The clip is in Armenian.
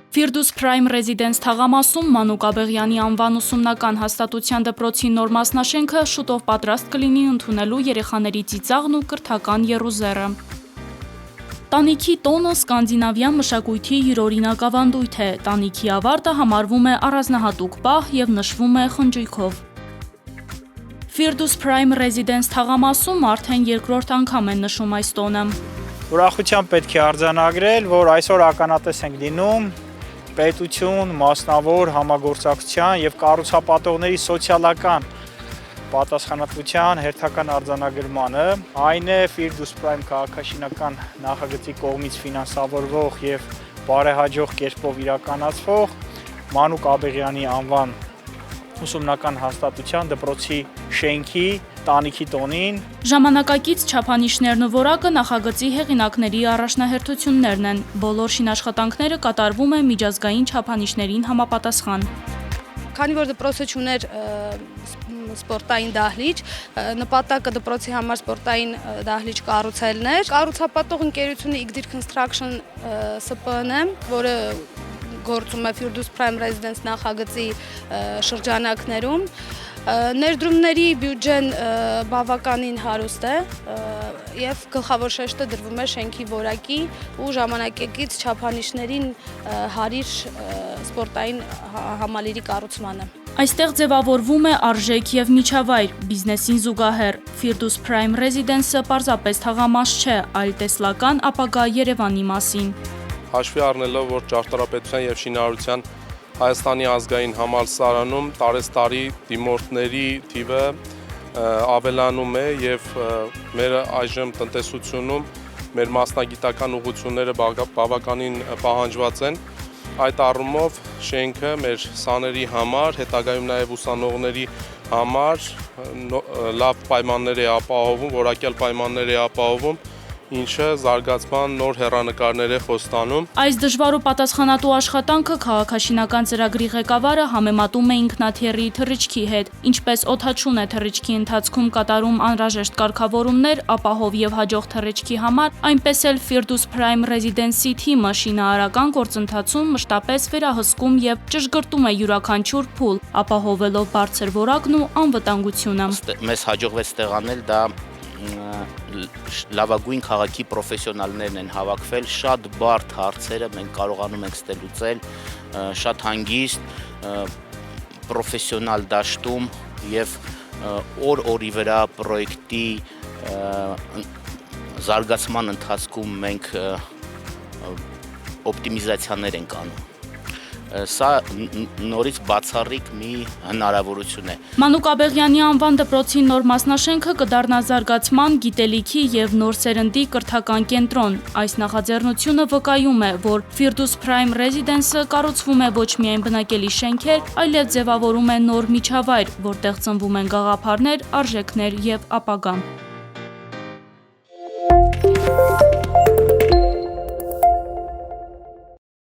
Firdus Prime Residence թաղամասում Մանուկ Աբեղյանի անվան ուսումնական հաստատության դպրոցի նոր մասնաշենքը շուտով պատրաստ կլինի ընդունելու երեխաների ծիծաղն ու կրթական եռուզեռը։ Տանիքի տոնը սկանդինավյան մշակույթի յուրօրինակ ավանդույթ է։ Տանիքի ավարտը համարվում է առանձնահատուկ պահ եւ նշվում է խնջույքով։ Firdus Prime Residence թաղամասում արդեն երկրորդ անգամ են նշում այս տոնը։ Ուրախությամբ պետք է արձանագրել, որ այսօր ականատես ենք լինում պետություն, մասնավոր համագործակցության եւ կառուցապատողների սոցիալական պատասխանատվության հերթական արձանագրմանը, այն է Firdus Prime քաղաքաշինական նախագծի կողմից ֆինանսավորվող եւ բարեհաջող կերպով իրականացվող Մանուկ Աբեղյանի անվան ուսումնական հաստատության դպրոցի շենքի տանիքի տոնին։ Ժամանակակից չափանիշներն ու որակը նախագծի հեղինակների առաջնահերթություններն են։ Բոլոր շինաշխատանքները կատարվում է միջազգային չափանիշներին համապատասխան։ Քանի որ դպրոցը չուներ սպորտային դահլիճ, նպատակը դպրոցի համար սպորտային դահլիճ կառուցելն էր։ Կառուցապատող ընկերությունը Igdir Construction ՍՊԸ-ն է, որը գործում է Firdus Prime Residence նախագծի շրջանակներում։ Ներդրումների բյուջեն բավականին հարուստ է եւ գլխավոր շեշտը դրվում է շենքի որակի ու ժամանակակից չափանիշներին հարիր սպորտային համալիրի կառուցմանը։ Այստեղ ձևավորվում է արժեք եւ միջավայր, բիզնեսին զուգահեռ։ Firdus Prime Residence-ը պարզապես թաղամաս չէ, այլ տեսլական ապագա Երևանի մասին։ Հաշվի առնելով, որ ճարտարապետության եւ շինարարության Հայաստանի ազգային համալսարանում տարեստարի դիմորդների թիվը ավելանում է եւ մեր այժմ տնտեսությունում մեր մասնագիտական ուղղությունները բավականին պահանջված են։ Այդ առումով շենքը մեր սաների համար, հետագայում նաև ուսանողների համար լավ պայմաններ է ապահովում, որակյալ պայմաններ է ապահովում, ինչը զարգացման նոր հեռանկարներ է խոստանում։ Այս դժվար ու պատասխանատու աշխատանքը քաղաքաշինական ծրագրի ղեկավարը համեմատում է ինքնաթիռի թռիչքի հետ, ինչպես օդաչուն է թռիչքի ընթացքում կատարում անհրաժեշտ կարգավորումներ ապահով եւ հաջող թռիչքի համար, այնպես էլ Firdus Prime Residence-ի թիմը շինարարական գործընթացում մշտապես վերահսկում եւ ճշգրտում է յուրաքանչյուր փուլ, ապահովելով բարձր որակն ու անվտանգությունը։ Մեզ հաջողվեց տեղանել դա լավագույն քաղաքի պրոֆեսիոնալներն են հավաքվել, շատ բարդ հարցերը մենք կարողանում ենք ստելուծել, շատ հանգիստ, պրոֆեսիոնալ դաշտում եւ օր-օրի վրա պրոյեկտի զարգացման ընթացքում մենք օպտիմիզացիաներ ենք անում։ Սա նորից բացառիկ մի հնարավորություն է։ Մանուկ Աբեղյանի անվան դպրոցի նոր մասնաշենքը կդառնա զարգացման, գիտելիքի եւ նոր սերնդի կրթական կենտրոն։ Այս նախաձեռնությունը վկայում է, որ Firdus Prime Residence-ը կառուցվում է ոչ միայն բնակելի շենքեր, այլև ձևավորում է նոր միջավայր, որտեղ ծնվում են գաղափարներ, արժեքներ եւ ապագա։